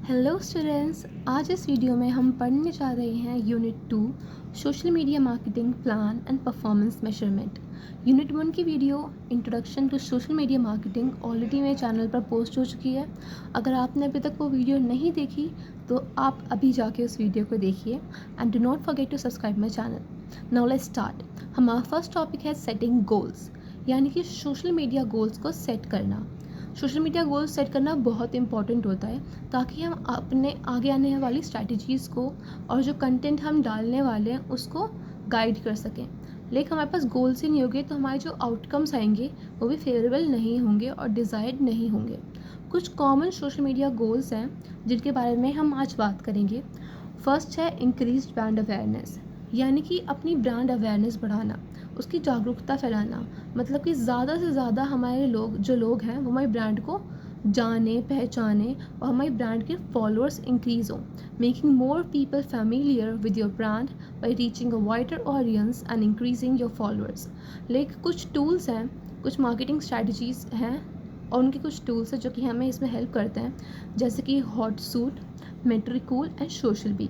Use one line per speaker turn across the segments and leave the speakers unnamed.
Hello students, आज इस video में हम पढ़ने जा रहे हैं unit 2 social media marketing plan and performance measurement. Unit 1 की video introduction to social media marketing already मेरे चैनल पर पोस्ट हो चुकी है। अगर आपने अभी तक वो वीडियो नहीं देखी तो आप अभी जाके उस वीडियो को देखिए and do not forget to subscribe my channel. Now let's start. हमारा फर्स्ट टॉपिक है सेटिंग गोल्स, यानी कि सोशल मीडिया गोल्स को सेट करना। सोशल मीडिया गोल्स सेट करना बहुत इंपॉर्टेंट होता है ताकि हम अपने आगे आने वाली स्ट्रैटेजीज़ को और जो कंटेंट हम डालने वाले हैं उसको गाइड कर सकें। लेकिन हमारे पास गोल्स ही नहीं होंगे तो हमारे जो आउटकम्स आएंगे वो भी फेवरेबल नहीं होंगे और डिज़ायर्ड नहीं होंगे। कुछ कॉमन सोशल मीडिया गोल्स हैं जिनके बारे में हम आज बात करेंगे। फर्स्ट है इंक्रीज ब्रांड अवेयरनेस, यानी कि अपनी ब्रांड अवेयरनेस बढ़ाना, उसकी जागरूकता फैलाना। मतलब कि ज़्यादा से ज़्यादा हमारे लोग हैं वो हमारे ब्रांड को जाने पहचाने और हमारी ब्रांड के फॉलोअर्स इंक्रीज़ हो। Making more people familiar with your brand by reaching a wider audience and increasing your followers. लेकिन कुछ टूल्स हैं, कुछ मार्केटिंग स्ट्रैटेजीज़ हैं और उनके कुछ टूल्स हैं जो कि हमें इसमें हेल्प करते हैं, जैसे कि Hootsuite, Metricool and SocialBee.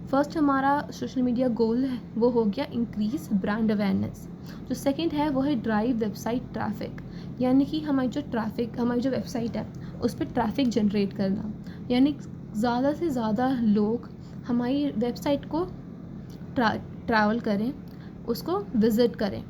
First हमारा सोशल मीडिया गोल है वो हो गया इंक्रीज ब्रांड अवेयरनेस। जो सेकंड है वो है ड्राइव वेबसाइट ट्रैफिक, यानी कि हमारी जो वेबसाइट है उस पर ट्रैफिक जनरेट करना, यानी ज़्यादा से ज़्यादा लोग हमारी वेबसाइट को ट्रैवल करें, उसको विज़िट करें।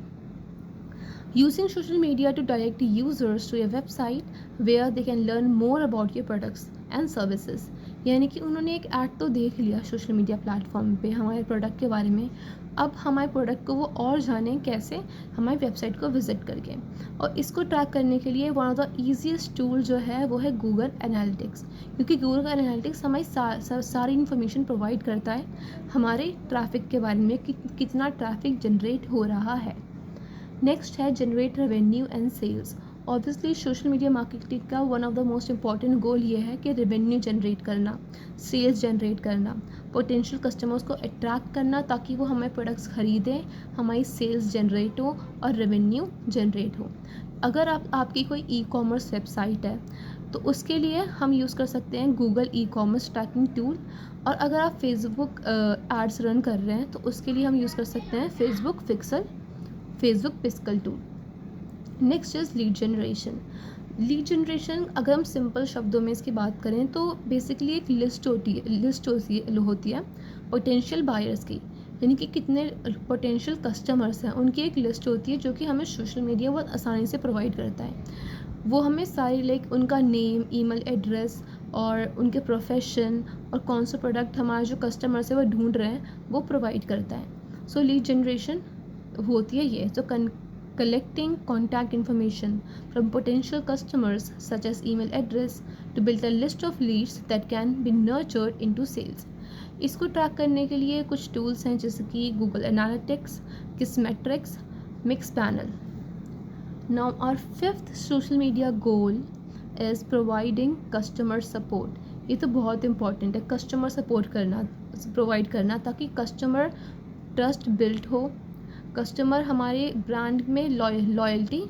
Using social media to direct users to a website where they can learn more about your products and services। यानी कि उन्होंने एक ऐड तो देख लिया सोशल मीडिया प्लेटफॉर्म पे हमारे प्रोडक्ट के बारे में, अब हमारे प्रोडक्ट को वो और जानें कैसे, हमारी वेबसाइट को विज़िट करके। और इसको ट्रैक करने के लिए one of the easiest tool जो है वो है गूगल एनालिटिक्स, क्योंकि गूगल एनालिटिक्स हमारी सारी इन्फॉर्मेशन प्रोवाइड करता है हमारे ट्रैफिक के बारे में कि कितना ट्रैफिक जनरेट हो रहा है। नेक्स्ट है generate revenue and sales. Obviously social media marketing का one of the most important goal ये है कि रेवेन्यू जनरेट करना, सेल्स जनरेट करना, पोटेंशियल कस्टमर्स को अट्रैक्ट करना ताकि वो हमारे प्रोडक्ट्स ख़रीदें, हमारी सेल्स जनरेट हो और रेवेन्यू जनरेट हो। अगर आपकी कोई ई कॉमर्स वेबसाइट है तो उसके लिए हम यूज़ कर सकते हैं Google e commerce tracking tool, और अगर आप फेसबुक एड्स रन कर रहे हैं तो उसके लिए हम यूज़ कर सकते हैं Facebook pixel tool. Next is lead generation. Lead generation अगर हम सिंपल शब्दों में इसकी बात करें तो बेसिकली एक लिस्ट होती है पोटेंशियल बायर्स की, यानी कि कितने पोटेंशियल कस्टमर्स हैं उनकी एक लिस्ट होती है जो कि हमें सोशल मीडिया बहुत आसानी से प्रोवाइड करता है। वो हमें सारी उनका नेम, ईमेल एड्रेस और उनके प्रोफेशन और कौन सा प्रोडक्ट हमारा जो कस्टमर्स है वो ढूंढ रहे हैं वो प्रोवाइड करता है। सो लीड जनरेशन होती है ये, तो collecting contact information from potential customers such as email address to build a list of leads that can be nurtured into sales। इसको ट्रैक करने के लिए कुछ टूल्स हैं जैसे कि Google Analytics, Kissmetrics, Mixpanel. Now our fifth social media goal is providing customer support. ये तो बहुत इंपॉर्टेंट है, कस्टमर सपोर्ट प्रोवाइड करना ताकि कस्टमर ट्रस्ट बिल्ड हो, कस्टमर हमारे ब्रांड में लॉयल्टी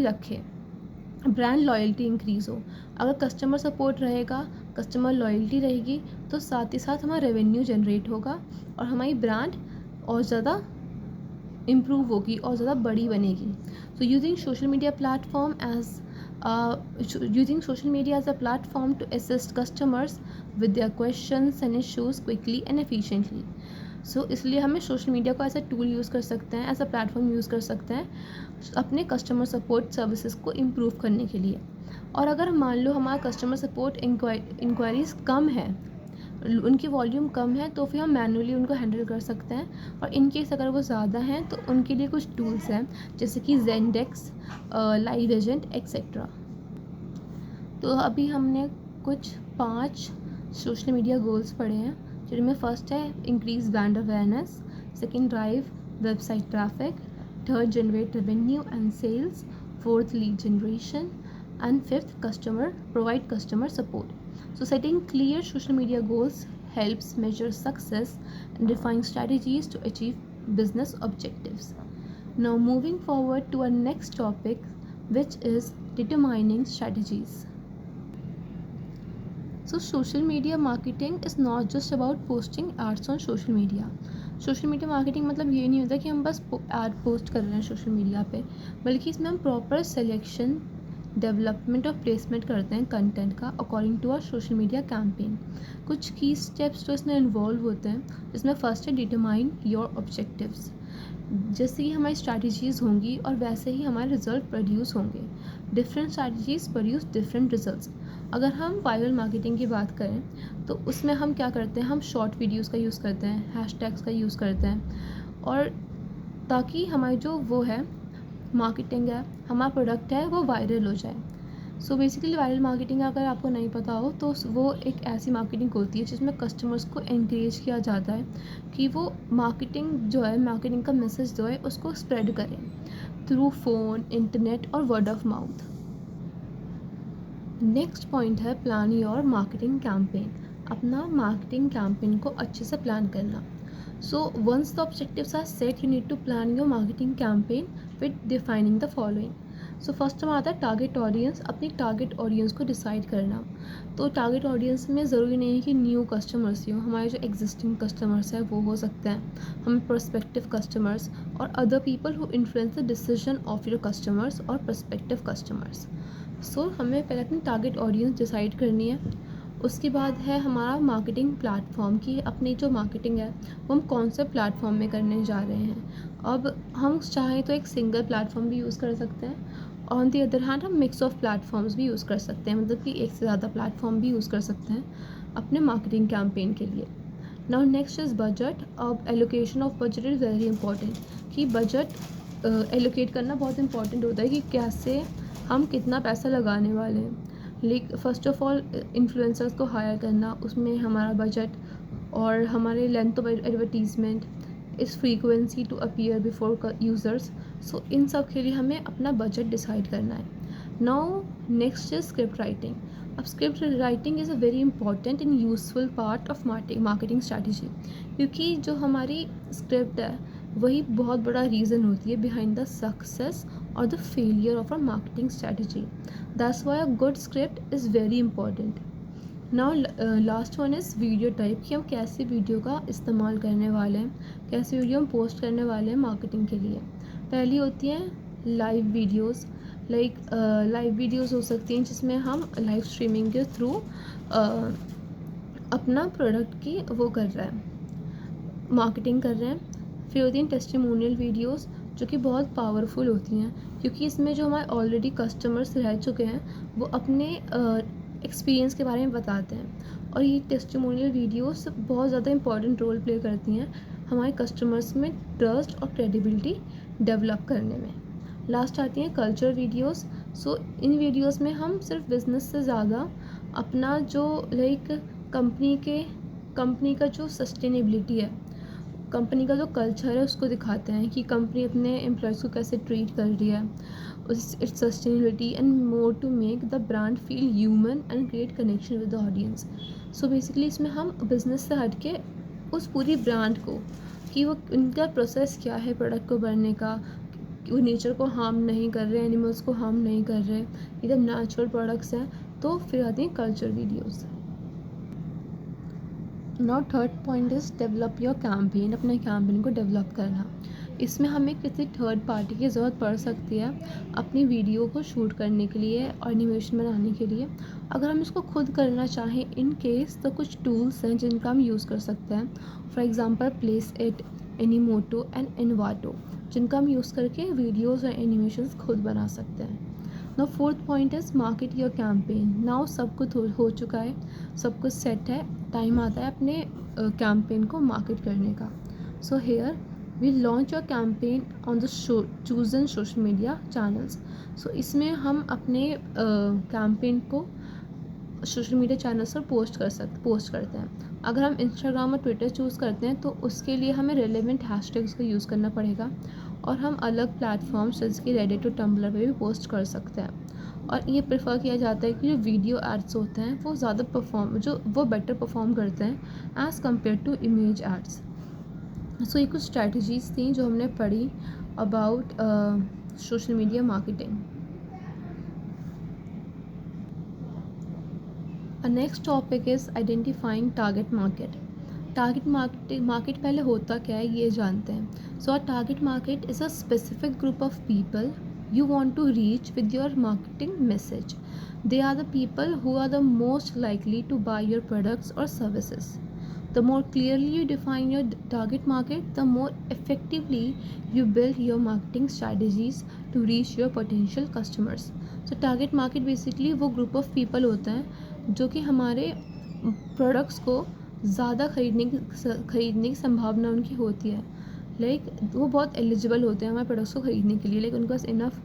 रखे, ब्रांड लॉयल्टी इंक्रीज़ हो। अगर कस्टमर सपोर्ट रहेगा, कस्टमर लॉयल्टी रहेगी तो साथ ही साथ हमारा रेवेन्यू जनरेट होगा और हमारी ब्रांड और ज़्यादा इम्प्रूव होगी और ज़्यादा बड़ी बनेगी। So using social media as a platform to assist customers with their questions and issues quickly and efficiently. So इसलिए हमें सोशल मीडिया को एज अ टूल यूज़ कर सकते हैं, एज अ प्लेटफॉर्म यूज़ कर सकते हैं अपने कस्टमर सपोर्ट सर्विसेज को इम्प्रूव करने के लिए। और अगर मान लो हमारा कस्टमर सपोर्ट इंक्वायरीज़ कम है, उनकी वॉल्यूम कम है, तो फिर हम मैनुअली उनको हैंडल कर सकते हैं। और इन केस अगर वो ज़्यादा हैं तो उनके लिए कुछ टूल्स हैं जैसे कि ज़ेंडेक्स, लाइव एजेंट एक्सेट्रा। तो अभी हमने कुछ 5 सोशल मीडिया गोल्स पढ़े हैं, जिनमें फर्स्ट है increase brand awareness, second drive website traffic, third generate revenue and sales, fourth lead generation and fifth provide customer support. So setting clear social media goals helps measure success and define strategies to achieve business objectives. Now moving forward to our next topic, which is determining strategies. So social media marketing is not just about posting ads on social media. Social media marketing मतलब ये नहीं होता कि हम बस add post कर रहे हैं सोशल मीडिया पे, बल्कि इसमें हम प्रॉपर सिलेक्शन, डेवलपमेंट और प्लेसमेंट करते हैं कंटेंट का according to our social media campaign. कुछ की स्टेप्स जो इसमें इन्वॉल्व होते हैं, जिसमें फर्स्ट है डिटरमाइन योर ऑब्जेक्टिव्स. जैसे ही हमारी स्ट्रैटेजीज़ होंगी और वैसे ही हमारे रिजल्ट प्रोड्यूस होंगे. Different strategies produce different results. अगर हम वायरल मार्केटिंग की बात करें तो उसमें हम क्या करते हैं, हम शॉर्ट वीडियोस का यूज़ करते हैं, हैशटैग्स का यूज़ करते हैं, और ताकि हमारी जो वो है मार्केटिंग है, हमारा प्रोडक्ट है, वो वायरल हो जाए. सो बेसिकली वायरल मार्केटिंग अगर आपको नहीं पता हो तो वो एक ऐसी मार्केटिंग होती है जिसमें कस्टमर्स को एनकरेज किया जाता है कि वो मार्केटिंग जो है, मार्केटिंग का मैसेज जो है उसको स्प्रेड करें थ्रू फ़ोन, इंटरनेट और word of mouth. Next point है प्लान योर मार्केटिंग कैंपेन. अपना मार्केटिंग कैंपेन को अच्छे से प्लान करना. So once the objectives are set, you need to plan your marketing campaign with defining the following. So first में आता है target audience. अपनी टारगेट ऑडियंस को डिसाइड करना. तो टारगेट ऑडियंस में ज़रूरी नहीं है कि न्यू कस्टमर्स ही हो, हमारे जो एग्जिस्टिंग कस्टमर्स हैं वो हो सकते हैं, हम प्रोस्पेक्टिव कस्टमर्स और other people who influence the decision of your customers और प्रोस्पेक्टिव कस्टमर्स. सो हमें पहले अपनी टारगेट ऑडियंस डिसाइड करनी है. उसके बाद है हमारा मार्केटिंग प्लेटफॉर्म की. अपनी जो मार्केटिंग है वो हम कौन से प्लेटफॉर्म में करने जा रहे हैं. अब हम चाहें तो एक सिंगल प्लेटफॉर्म भी यूज़ कर सकते हैं, ऑन दी अदर हैंड हम मिक्स ऑफ प्लेटफॉर्म्स भी यूज़ कर सकते हैं, मतलब कि एक से ज़्यादा प्लेटफॉर्म भी यूज़ कर सकते हैं अपने मार्केटिंग कैंपेन के लिए. Now next is budget. अब allocation of budget is very important. कि बजट एलोकेट करना बहुत इंपॉर्टेंट होता है कि कैसे हम कितना पैसा लगाने वाले हैं. Like first of all influencers को हायर करना, उसमें हमारा बजट, और हमारे लेंथ ऑफ एडवर्टीज़मेंट, इस frequency to appear before users. So इन सब के लिए हमें अपना बजट डिसाइड करना है. Now next is script writing. अब script writing is a very important and useful part of marketing strategy. क्योंकि जो हमारी स्क्रिप्ट है वही बहुत बड़ा रीज़न होती है बिहाइंड द सक्सेस और the failure of our marketing strategy. That's why a good script is very important. Now last one is video type. कि हम कैसे वीडियो का इस्तेमाल करने वाले हैं, कैसे वीडियो हम पोस्ट करने वाले हैं मार्केटिंग के लिए. पहली होती है live videos. Like live videos हो सकती हैं जिसमें हम लाइव स्ट्रीमिंग के थ्रू अपना प्रोडक्ट की वो कर रहे हैं, मार्केटिंग कर रहे हैं. फिर होती हैं टेस्टिमोनियल वीडियोस, जो कि बहुत पावरफुल होती हैं क्योंकि इसमें जो हमारे ऑलरेडी कस्टमर्स रह चुके हैं वो अपने एक्सपीरियंस के बारे में बताते हैं. और ये टेस्टिमोनियल वीडियोस बहुत ज़्यादा इंपॉर्टेंट रोल प्ले करती हैं हमारे कस्टमर्स में ट्रस्ट और क्रेडिबिलिटी डेवलप करने में. लास्ट आती हैं कल्चर वीडियोस. सो इन वीडियोस में हम सिर्फ बिजनेस से ज़्यादा अपना जो लाइक कंपनी का जो सस्टेनेबिलिटी है, कंपनी का जो कल्चर है उसको दिखाते हैं कि कंपनी अपने एम्प्लॉयज़ को कैसे ट्रीट कर रही है, it's sustainability and more to make the brand feel human and create connection with the audience. So basically इसमें हम बिज़नेस से हट के उस पूरी ब्रांड को, कि वो उनका प्रोसेस क्या है प्रोडक्ट को बनने का, कि वो नेचर को हार्म नहीं कर रहे, एनिमल्स को हार्म नहीं कर रहे, एकदम नेचुरल प्रोडक्ट्स हैं. तो फिर आती हैं culture videos. Now third point is develop your campaign. अपने कैंपेन को डेवलप करना. इसमें हमें किसी थर्ड पार्टी की ज़रूरत पड़ सकती है अपनी वीडियो को शूट करने के लिए और एनिमेशन बनाने के लिए. अगर हम इसको खुद करना चाहें इन केस, तो कुछ टूल्स हैं जिनका हम यूज़ कर सकते हैं. For example Placeit, Animoto and Envato, जिनका हम यूज़ करके वीडियोज़ और एनिमेशंस खुद बना सकते हैं. Now fourth point is market your campaign. Now सब कुछ हो चुका है, सब कुछ सेट है, टाइम आता है अपने कैंपेन को मार्केट करने का. So here we launch your campaign on the chosen social media channels. So इसमें हम अपने कैंपेन को सोशल मीडिया चैनल्स पर पोस्ट करते हैं. अगर हम इंस्टाग्राम और ट्विटर चूज़ करते हैं तो उसके लिए हमें रेलेवेंट हैशटैग्स का यूज़ करना पड़ेगा, और हम अलग प्लेटफॉर्म्स जैसे कि रेडिट और टम्बलर पे भी पोस्ट कर सकते हैं. और ये प्रेफर किया जाता है कि जो वीडियो एड्स होते हैं वो ज़्यादा बेटर परफॉर्म करते हैं as compare to image ads. So ये कुछ स्ट्रैटेजीज़ थी जो हमने पढ़ी about social media marketing. Next topic is identifying target market. Target market पहले होता क्या है ये जानते हैं। So target market is a specific group of people you want to reach with your marketing message. They are the people who are the most likely to buy your products or services. The more clearly you define your target market, the more effectively you build your marketing strategies to reach your potential customers. So target market basically वो group of people होते हैं जो कि हमारे products को ज़्यादा खरीदने की संभावना उनकी होती है। वो बहुत एलिजिबल होते हैं हमारे प्रोडक्ट्स को ख़रीदने के लिए। उनके पास इनफ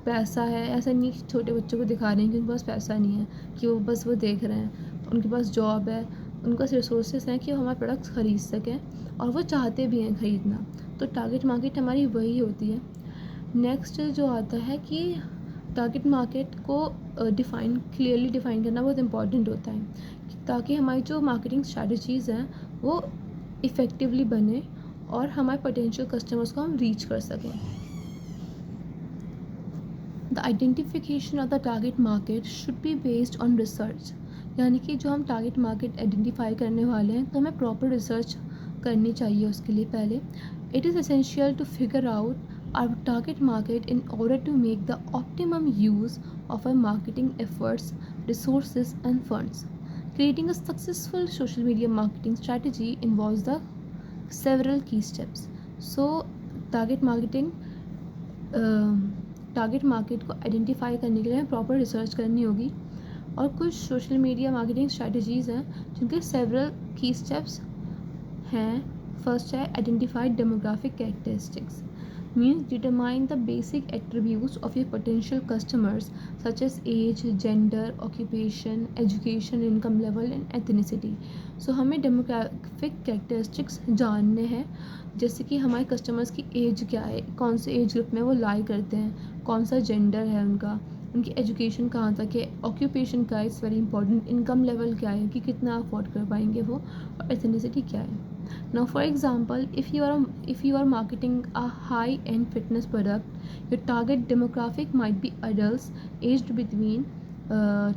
पैसा है। ऐसा नहीं कि छोटे बच्चों को दिखा रहे हैं कि उनके पास पैसा नहीं है, कि वो देख रहे हैं। उनके पास जॉब है, उनके पास रिसोर्सेज हैं कि वो हमारे प्रोडक्ट्स ख़रीद सकें और वो चाहते भी हैं ख़रीदना। तो टारगेट मार्केट हमारी वही होती है। नेक्स्ट जो आता है कि टारगेट मार्केट को क्लियरली डिफ़ाइन करना बहुत इम्पॉर्टेंट होता है ताकि हमारी जो मार्केटिंग स्ट्रैटेजीज़ हैं वो इफ़ेक्टिवली बने और हमारे पोटेंशियल कस्टमर्स को हम रीच कर सकें। The identification of the target market should be based on research. यानी कि जो हम टारगेट मार्केट आइडेंटिफाई करने वाले हैं तो हमें प्रॉपर रिसर्च करनी चाहिए उसके लिए पहले। It is essential to figure out our target market in order to make the optimum use of our marketing efforts, resources and funds. Creating a successful social media marketing strategy involves the several key steps. So target market को identify करने के लिए हमें proper research करनी होगी और कुछ social media marketing strategies हैं जिनके सेवरल की स्टेप्स हैं। फर्स्ट है identify demographic characteristics, means determine the basic attributes of your potential customers such as age, gender, occupation, education, income level and ethnicity. So हमें demographic characteristics जानने हैं, जैसे कि हमारे कस्टमर्स की एज क्या है, कौन से एज ग्रुप में वो लाई करते हैं, कौन सा जेंडर है उनकी एजुकेशन कहाँ तक है, ऑक्यूपेशन क्या है, it's very important, income level क्या है कि कितना अफोर्ड कर पाएंगे वो, और एथनिसिटी क्या है। Now for example, if you are marketing a high-end fitness product, your target demographic might be adults aged between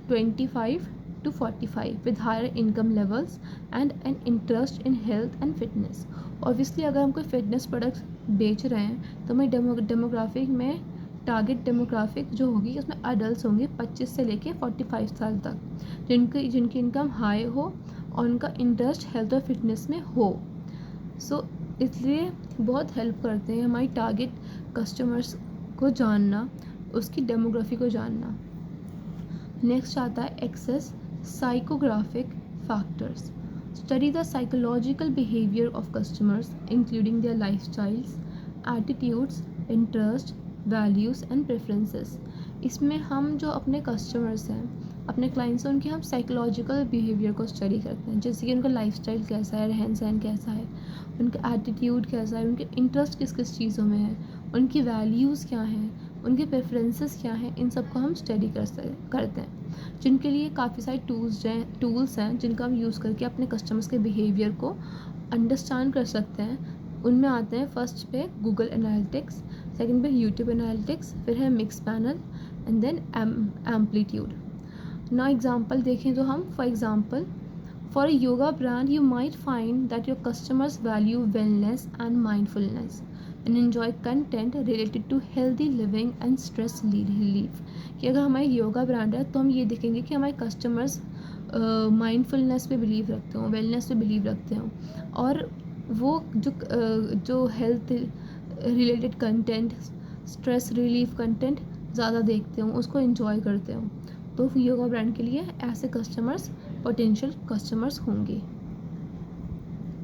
25 to 45 with higher income levels and an interest in health and fitness. Obviously अगर हम कोई fitness product बेच रहे हैं तो हमें demographic में target demographic जो होगी उसमें अडल्ट होंगे 25 से लेके 45 साल तक, जिनकी इनकम हाई हो और उनका इंटरेस्ट हेल्थ और फिटनेस में हो। सो इसलिए बहुत हेल्प करते हैं हमारी टारगेट कस्टमर्स को जानना, उसकी डेमोग्राफी को जानना। नेक्स्ट आता है access psychographic factors. Study the psychological behaviour of customers including their lifestyles, attitudes, interest, values and preferences. इसमें हम जो अपने कस्टमर्स हैं, अपने क्लाइंट्स हैं, उनके हम साइकोलॉजिकल बिहेवियर को स्टडी करते हैं, जैसे कि उनका लाइफस्टाइल कैसा है, रहन सहन कैसा है, उनका एटीट्यूड कैसा है, उनके इंटरेस्ट किस किस चीज़ों में है, उनकी वैल्यूज़ क्या हैं, उनके प्रेफरेंसेस क्या हैं, इन सब को हम स्टडी करते हैं, जिनके लिए काफ़ी सारे टूल्स हैं जिनका हम यूज़ करके अपने कस्टमर्स के बिहेवियर को अंडरस्टैंड कर सकते हैं। उनमें आते हैं फर्स्ट पे गूगल एनालिटिक्स, सेकंड पे यूट्यूब एनालिटिक्स, फिर है Mixpanel and then Amplitude. ना एग्जांपल देखें तो हम for example for a yoga brand you might find that your customers value wellness and mindfulness and enjoy content related to healthy living and stress relief. कि अगर हमारी yoga brand है तो हम ये देखेंगे कि हमारे कस्टमर्स माइंडफुलनेस पे बिलीव रखते हों, वेलनेस पे बिलीव रखते हों, और वो जो health related content, stress relief content ज़्यादा देखते हों, उसको एंजॉय करते हों। तो योगा ब्रांड के लिए ऐसे कस्टमर्स पोटेंशियल कस्टमर्स होंगे।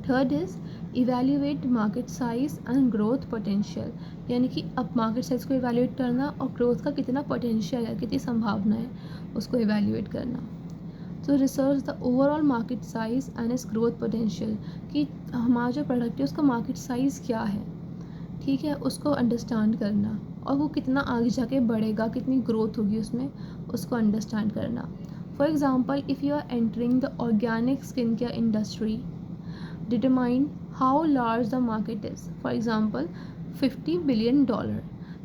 Third is evaluate market size and growth potential, यानी कि अब मार्केट साइज को इवैल्यूएट करना और ग्रोथ का कितना पोटेंशियल है, कितनी संभावना है, उसको इवैल्यूएट करना। तो research the overall market size and it's growth potential, कि हमारा जो प्रोडक्ट है उसका मार्केट साइज़ क्या है, ठीक है, उसको अंडरस्टैंड करना, और वो कितना आगे जाके बढ़ेगा, कितनी ग्रोथ होगी उसमें, उसको अंडरस्टैंड करना। For example if you are entering the organic skin care industry, determine how large the market is, for example $50 billion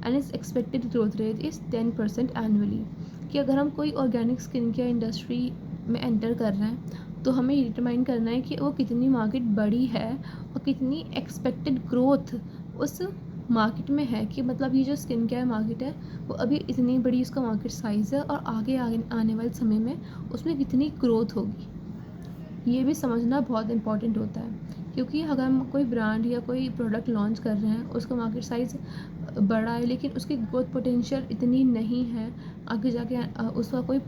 and its expected growth rate is 10% annually. कि अगर हम कोई ऑर्गेनिक स्किन केयर इंडस्ट्री में enter कर रहे हैं, तो हमें ये डिटरमाइन करना है कि वो कितनी मार्केट बड़ी है और कितनी एक्सपेक्टेड ग्रोथ उस मार्केट में है, कि मतलब ये जो स्किन केयर मार्केट है वो अभी इतनी बड़ी उसका मार्केट साइज़ है और आगे आने वाले समय में उसमें कितनी ग्रोथ होगी। ये भी समझना बहुत इम्पॉर्टेंट होता है, क्योंकि अगर हम कोई ब्रांड या कोई प्रोडक्ट लॉन्च कर रहे हैं, उसका मार्केट साइज़ बड़ा है लेकिन उसकी ग्रोथ पोटेंशियल इतनी नहीं है, आगे जाके उसका कोई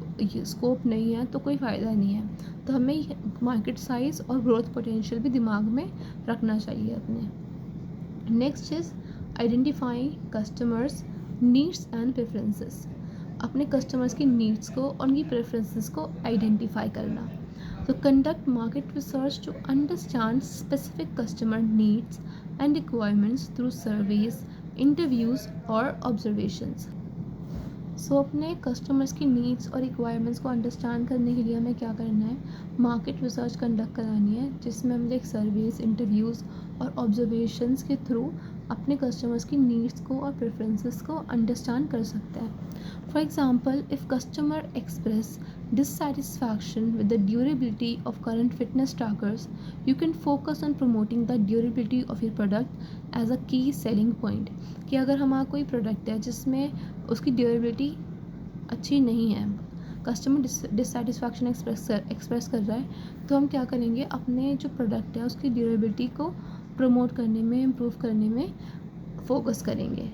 स्कोप नहीं है, तो कोई फ़ायदा नहीं है। तो हमें मार्केट साइज़ और ग्रोथ पोटेंशियल भी दिमाग में रखना चाहिए अपने। Next is identifying customers needs and preferences. अपने कस्टमर्स की नीड्स को और उनकी प्रेफरेंसेस को आइडेंटिफाई करना। So conduct market research to understand specific customer needs and requirements through surveys, interviews or observations. So अपने कस्टमर्स की नीड्स और रिक्वायरमेंट्स को अंडरस्टैंड करने के लिए हमें क्या करना है, मार्केट रिसर्च कंडक्ट करानी है, जिसमें हम एक सर्वेस, इंटरव्यूज़ और ऑब्जर्वेशंस के थ्रू अपने कस्टमर्स की नीड्स को और प्रेफरेंसेस को अंडरस्टैंड कर सकते हैं। For example, if customer express dissatisfaction with the durability of current fitness trackers, you can focus on promoting the durability of your product as a key selling point. कि अगर हमारा कोई प्रोडक्ट है जिसमें उसकी ड्यूरेबिलिटी अच्छी नहीं है, कस्टमर डिससेटिस्फैक्शन एक्सप्रेस कर रहा है, तो हम क्या करेंगे, अपने जो प्रोडक्ट है उसकी ड्यूरेबिलिटी को प्रमोट करने में, इम्प्रूव करने में फोकस करेंगे।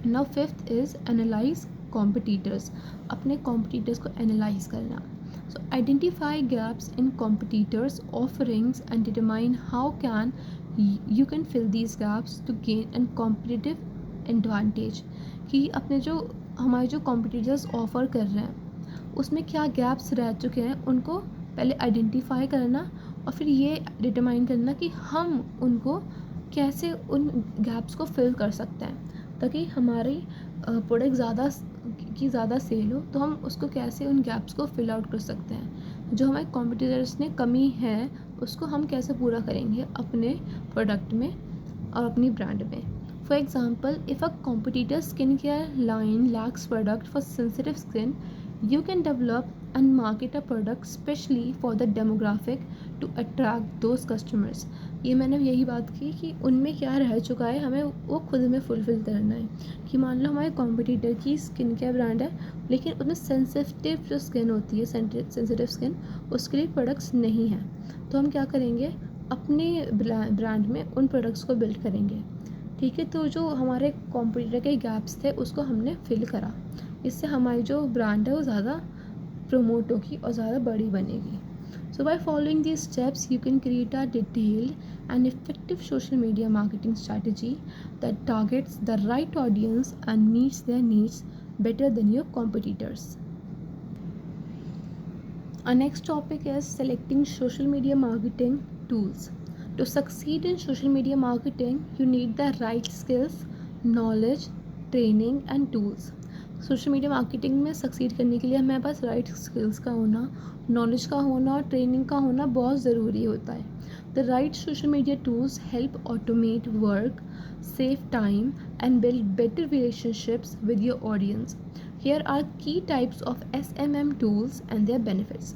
Now fifth is analyse competitors. अपने कॉम्पिटिटर्स को एनालाइज करना। So identify gaps in competitors offerings and determine how can you can fill these gaps to gain and competitive advantage. कि अपने जो हमारे जो कॉम्पिटिटर्स ऑफ़र कर रहे हैं उसमें क्या गैप्स रह चुके हैं, उनको पहले आइडेंटिफाई करना और फिर ये डिटरमाइन करना कि हम उनको कैसे उन गैप्स को फिल कर सकते हैं, ताकि हमारी प्रोडक्ट ज़्यादा सेल हो, तो हम उसको कैसे उन गैप्स को फिल आउट कर सकते हैं। जो हमारे कॉम्पिटिटर्स ने कमी है उसको हम कैसे पूरा करेंगे अपने प्रोडक्ट में और अपनी ब्रांड में। For example, if a competitor skin care line lakhs product for sensitive skin, you can develop and market a product specially for the demographic to attract those customers. ये मैंने यही बात की कि उनमें क्या रह चुका है, हमें वो खुद में फुलफ़िल करना है। कि मान लो हमारे कॉम्पिटिटर की स्किन केयर ब्रांड है लेकिन उसमें सेंसिटिव जो स्किन होती है, सेंसिटिव स्किन, उसके लिए प्रोडक्ट्स नहीं हैं, तो हम क्या करेंगे, अपने ब्रांड में उन प्रोडक्ट्स को बिल्ड करेंगे। ठीक है, तो जो हमारे कॉम्पिटिटर के गैप्स थे उसको हमने फिल करा, इससे हमारी जो ब्रांड है वो ज़्यादा प्रमोट होगी और ज़्यादा बड़ी बनेगी। So by following these steps you can create a detailed and effective social media marketing strategy that targets the right audience and meets their needs better than your competitors. Our next topic is selecting social media marketing tools. To succeed in social media marketing, you need the right skills, knowledge, training and tools. Social media marketing में succeed करने के लिए हमारे पास right skills का होना, knowledge का होना और ट्रेनिंग का होना बहुत ज़रूरी होता है। The right social media tools help automate work, save time and build better relationships with your audience. Here are key types of SMM tools and their benefits.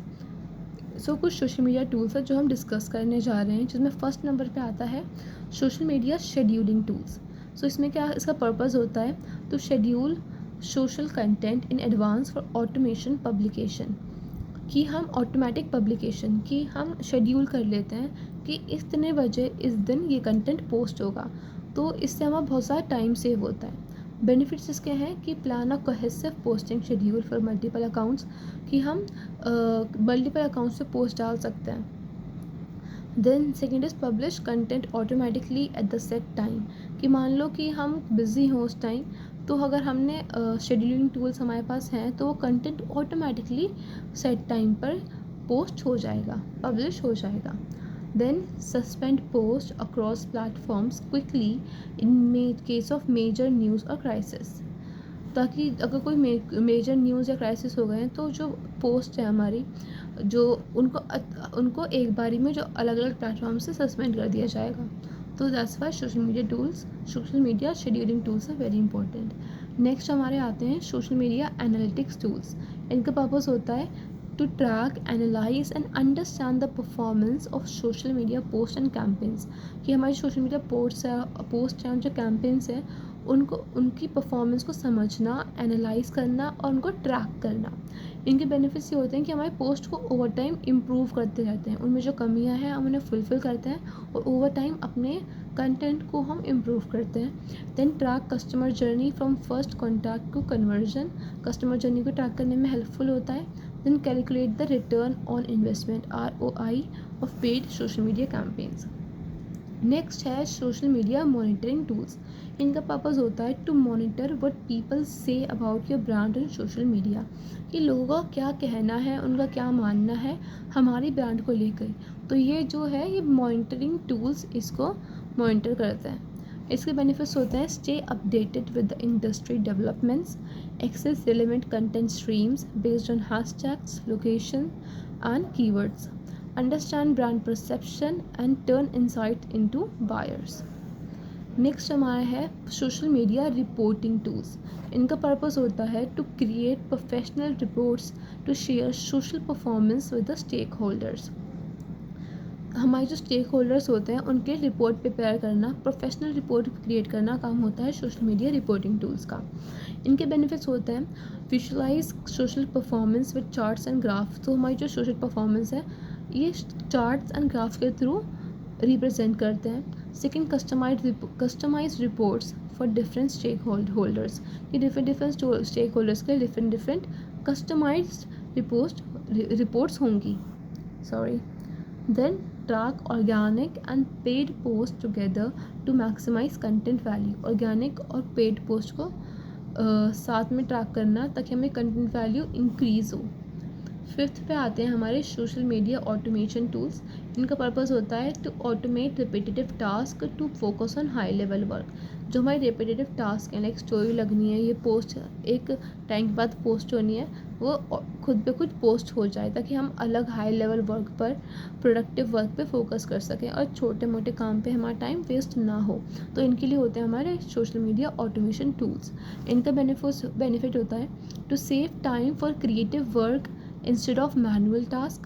So कुछ सोशल मीडिया टूल्स है जो हम discuss करने जा रहे हैं, जिसमें first number पे आता है सोशल मीडिया शेड्यूलिंग टूल्स. सो इसमें क्या इसका पर्पज़ होता है, तो schedule social content in advance for automation publication. कि हम ऑटोमेटिक पब्लिकेशन की हम शेड्यूल कर लेते हैं कि इतने बजे इस दिन ये कंटेंट पोस्ट होगा, तो इससे हमारा बहुत सारा टाइम सेव होता है. बेनिफिट्स इसके हैं कि plan a cohesive posting schedule for multiple accounts, कि हम मल्टीपल अकाउंट्स पे पोस्ट डाल सकते हैं. Then second is publish content automatically at the set time. कि मान लो कि हम बिज़ी हों उस टाइम, तो अगर हमने शेड्यूलिंग टूल्स हमारे पास हैं तो वो कंटेंट ऑटोमेटिकली सेट टाइम पर पोस्ट हो जाएगा, पब्लिश हो जाएगा. Then suspend post across platforms quickly in case of major news और क्राइसिस. ताकि अगर कोई मेजर न्यूज़ या क्राइसिस हो गए हैं तो जो पोस्ट है हमारी, जो उनको एक बारी में जो अलग अलग प्लेटफॉर्म से सस्पेंड कर दिया जाएगा. तो that's why social media scheduling tools are very important. Next हमारे आते हैं सोशल मीडिया एनालिटिक्स टूल्स. इनका पर्पज़ होता है to track, analyze and understand the performance of social media posts and campaigns, कि हमारी सोशल मीडिया पोस्ट हैं जो कैंपेन्स हैं उनको उनकी परफॉर्मेंस को समझना, एनालाइज करना और उनको ट्रैक करना। इनके बेनिफिट्स ये होते हैं कि हमारे पोस्ट को ओवर टाइम इम्प्रूव करते रहते हैं, उनमें जो कमियां हैं हम उन्हें फुलफ़िल करते हैं और ओवर टाइम अपने कंटेंट को हम इम्प्रूव करते हैं। Then track customer journey from first contact to conversion, customer journey को ट्रैक करने में हेल्पफुल होता है। Then calculate the return on investment ROI of paid social media campaigns. Next है सोशल मीडिया मॉनिटरिंग टूल्स। इनका purpose होता है to monitor what people say about your brand on social media, कि लोगों का क्या कहना है, उनका क्या मानना है हमारी ब्रांड को लेकर। तो ये जो है ये मॉनिटरिंग टूल्स इसको मॉनिटर करते हैं। इसके बेनिफिट्स होते हैं stay updated with the industry developments, access relevant content streams based on hashtags, location and keywords, understand brand perception and turn insight into buyers। Next हमारा है सोशल मीडिया रिपोर्टिंग टूल्स। इनका purpose होता है to create professional reports to share social performance with the stakeholders. हमारे जो stakeholders होते हैं उनके रिपोर्ट प्रिपेयर करना, प्रोफेशनल रिपोर्ट क्रिएट करना काम होता है सोशल मीडिया रिपोर्टिंग टूल्स का। इनके बेनिफिट्स होते हैं visualise social performance with charts and graph. तो हमारी जो सोशल परफॉर्मेंस है ये चार्ट्स एंड ग्राफ के थ्रू रिप्रेजेंट करते हैं। Second customise reports for different stakeholders, कि डिफरेंट स्टेक होल्डर्स के डिफरेंट कस्टमाइज रिपोर्ट्स होंगी। Then track organic and paid post together to maximise content value. Organic और paid post को साथ में ट्रैक करना ताकि हमें कंटेंट वैल्यू इंक्रीज़ हो। फिफ्थ पे आते हैं हमारे सोशल मीडिया ऑटोमेशन टूल्स। इनका पर्पस होता है to automate repetitive task to focus on high level work. जो हमारे रिपीटेटिव टास्क हैं लाइक स्टोरी लगनी है, ये पोस्ट एक टाइम के बाद पोस्ट होनी है, वो खुद पे खुद पोस्ट हो जाए ताकि हम अलग हाई लेवल वर्क पर, प्रोडक्टिव वर्क पे फोकस कर सकें और छोटे मोटे काम पे हमारा टाइम वेस्ट ना हो। तो इनके लिए होते हैं हमारे सोशल मीडिया ऑटोमेशन टूल्स। इनका बेनिफिट होता है to save time for creative work instead of manual task.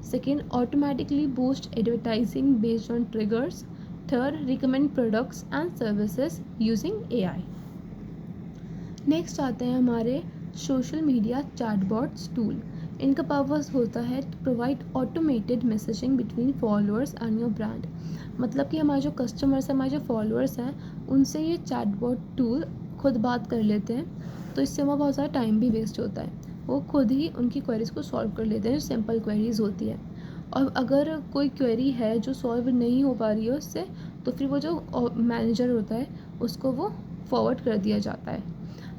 Second, automatically boost advertising based on triggers. Third, recommend products and services using AI। Next आते हैं हमारे सोशल मीडिया चैटबॉट्स टूल। इनका purpose होता है to provide automated messaging between followers and your brand. मतलब कि हमारे जो कस्टमर्स हैं, हमारे जो फॉलोअर्स हैं, उनसे ये चैटबॉट टूल खुद बात कर लेते हैं, तो इससे हमारा बहुत सारा टाइम भी वेस्ट होता है। वो खुद ही उनकी क्वेरीज़ को सॉल्व कर लेते हैं जो सिंपल क्वेरीज़ होती है। और अगर कोई क्वेरी है जो सॉल्व नहीं हो पा रही है उससे, तो फिर वो जो मैनेजर होता है उसको वो फॉरवर्ड कर दिया जाता है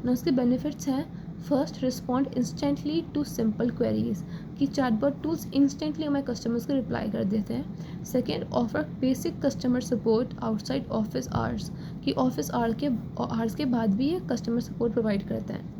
ना। उसके बेनिफिट्स हैं first, respond instantly to simple queries, कि चैटबॉट टूल्स इंस्टेंटली हमारे कस्टमर्स को रिप्लाई कर देते हैं। Second, offer basic customer support outside office hours, कि ऑफिस आवर्स के बाद भी ये कस्टमर सपोर्ट प्रोवाइड करते हैं।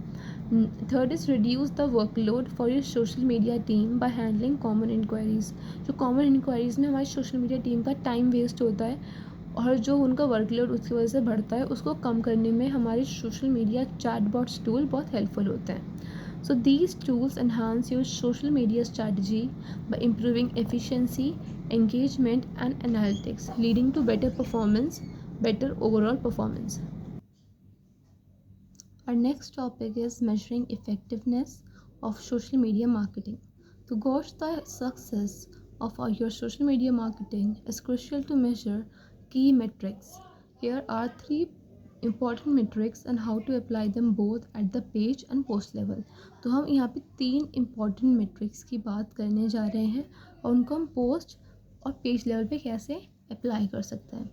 Third is reduce the workload for your social media team by handling common inquiries. जो कॉमन इंक्वायरीज़ में हमारी सोशल मीडिया टीम का टाइम वेस्ट होता है और जो उनका वर्कलोड उसकी वजह से बढ़ता है, उसको कम करने में हमारे सोशल मीडिया चैटबॉट्स टूल बहुत हेल्पफुल होते हैं। So these tools enhance your social media strategy by improving efficiency, engagement and analytics, leading to better performance, better overall performance। Our next topic is measuring effectiveness of social media marketing. To gauge the success of your social media marketing, it's crucial to measure key metrics. Here are 3 important metrics and how to apply them both at the page and post level। तो हम यहाँ पे 3 important metrics की बात करने जा रहे हैं और उनको हम पोस्ट और पेज लेवल पे कैसे अप्लाई कर सकते हैं।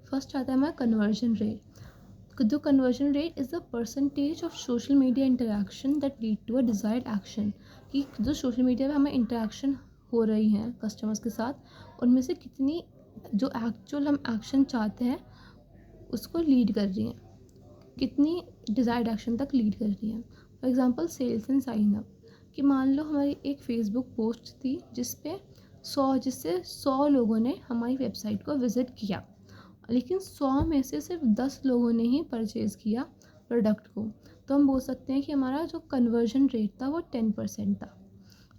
फर्स्ट आता है हमारा कन्वर्जन रेट। जो conversion rate is the percentage of social media interaction that lead to a desired action, कि जो सोशल मीडिया पे हमें इंटरेक्शन हो रही हैं कस्टमर्स के साथ, उनमें से कितनी जो एक्चुअल हम एक्शन चाहते हैं उसको लीड कर रही हैं, कितनी डिज़ायर्ड एक्शन तक लीड कर रही हैं। For example sales and sign up, कि मान लो हमारी एक फेसबुक पोस्ट थी जिससे 100 लोगों ने हमारी वेबसाइट को विज़िट किया, लेकिन 100 में से सिर्फ 10 लोगों ने ही परचेज़ किया प्रोडक्ट को, तो हम बोल सकते हैं कि हमारा जो कन्वर्जन रेट था वो 10% था।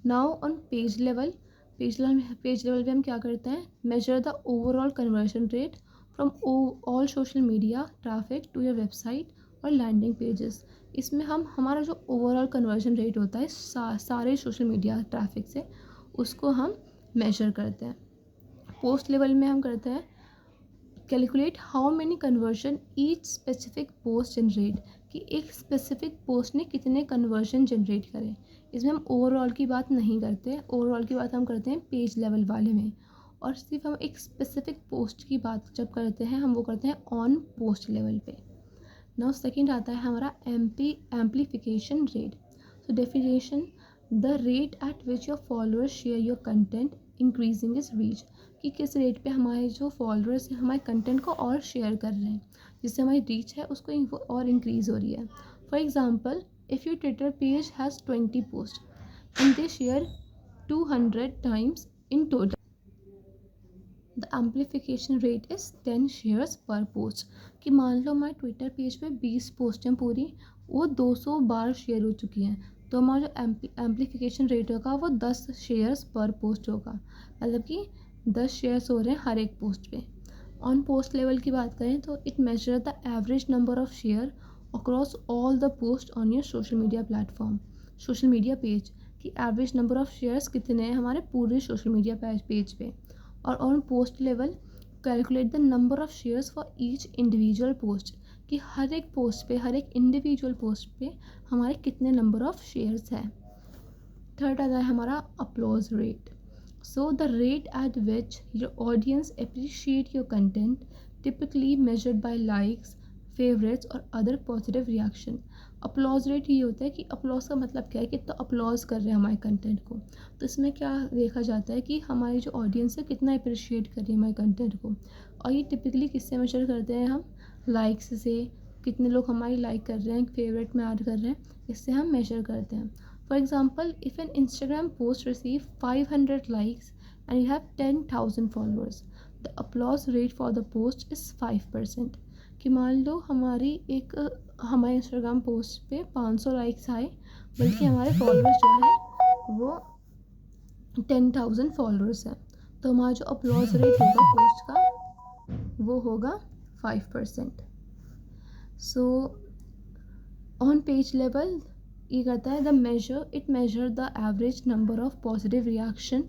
नाउ ऑन पेज लेवल पे हम क्या करते हैं, measure the overall conversion rate from all social media traffic to your website और लैंडिंग पेजेस। इसमें हम हमारा जो ओवरऑल कन्वर्जन रेट होता है सारे सोशल मीडिया ट्रैफिक से, उसको हम मेजर करते हैं। पोस्ट लेवल में हम करते हैं calculate how many conversion each specific post generate, कि एक स्पेसिफिक पोस्ट ने कितने कन्वर्जन जनरेट करे। इसमें हम ओवरऑल की बात नहीं करते, ओवरऑल की बात हम करते हैं पेज लेवल वाले में, और सिर्फ हम एक स्पेसिफिक पोस्ट की बात जब करते हैं हम वो करते हैं ऑन पोस्ट लेवल पे। नाउ सेकंड आता है हमारा amplification rate. So definition, the rate at which your followers share your content increasing is reach, कि किस रेट पे हमारे जो फॉलोअर्स हैं हमारे कंटेंट को और शेयर कर रहे हैं, जिससे हमारी रीच है उसको और इंक्रीज़ हो रही है। For example, if your Twitter page has 20 post and they share 200 times in total, the amplification rate is 10 shares पर पोस्ट। कि मान लो हमारे ट्विटर पेज पे 20 पोस्ट हैं पूरी, वो 200 बार शेयर हो चुकी हैं, तो हमारा जो एम्प्लीफिकेशन रेट होगा वो 10 शेयर्स पर पोस्ट होगा, मतलब कि 10 शेयर्स हो रहे हैं हर एक पोस्ट पे। ऑन पोस्ट लेवल की बात करें तो it measure the average number of share across all the post on your social media platform, social media page, कि एवरेज नंबर ऑफ शेयर्स कितने हैं हमारे पूरे सोशल मीडिया पेज पे। और on post level calculate the number of shares for each individual post, कि हर एक post पे हर एक इंडिविजुअल पोस्ट पे हमारे कितने नंबर ऑफ शेयर्स हैं। थर्ड आता है हमारा applause rate. So the rate at which your audience appreciate your content, typically measured by likes, favourites और other positive reaction. Applause rate ये होता है कि अपलॉज का मतलब क्या है कि तो अपलॉज कर रहे हैं हमारे कंटेंट को, तो इसमें क्या देखा जाता है कि हमारी जो ऑडियंस है कितना अप्रिशिएट कर रही है हमारे कंटेंट को। और ये टिपिकली किससे मेजर करते हैं हम, लाइक्स से, कितने लोग हमारी लाइक कर रहे हैं, फेवरेट में ऐड कर रहे हैं, इससे हम मेजर करते हैं। For example, if an Instagram post receive 500 likes and you have 10,000 followers, the applause rate for the post is 5%। कि मान लो हमारी हमारे इंस्टाग्राम पोस्ट पे 500 लाइक्स आए, बल्कि हमारे फॉलोअर्स जो है वो 10,000 फॉलोअर्स हैं, तो हमारा जो अपलॉज रेट होगा पोस्ट का वो होगा 5%। सो ऑन पेज लेवल ये करता है it measure the average number of positive reaction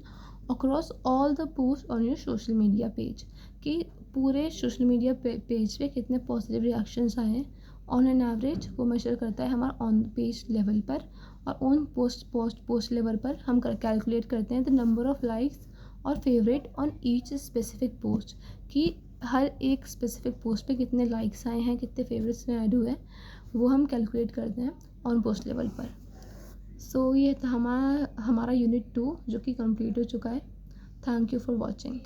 across all the post on your social media page, कि पूरे सोशल मीडिया पेज पे कितने पॉजिटिव रिएक्शंस आए हैं ऑन एन एवरेज, वो मेजर करता है हमारा ऑन पेज लेवल पर। और ऑन पोस्ट लेवल पर हम कैलकुलेट करते हैं द नंबर ऑफ लाइक्स और favourite on each specific post, कि हर एक स्पेसिफिक पोस्ट पे कितने लाइक्स आए हैं, कितने फेवरेट्स में ऐड हुए हैं, वो हम कैलकुलेट करते हैं ऑन पोस्ट लेवल पर। सो ये था हमारा यूनिट 2 जो कि कंप्लीट हो चुका है। Thank you for watching.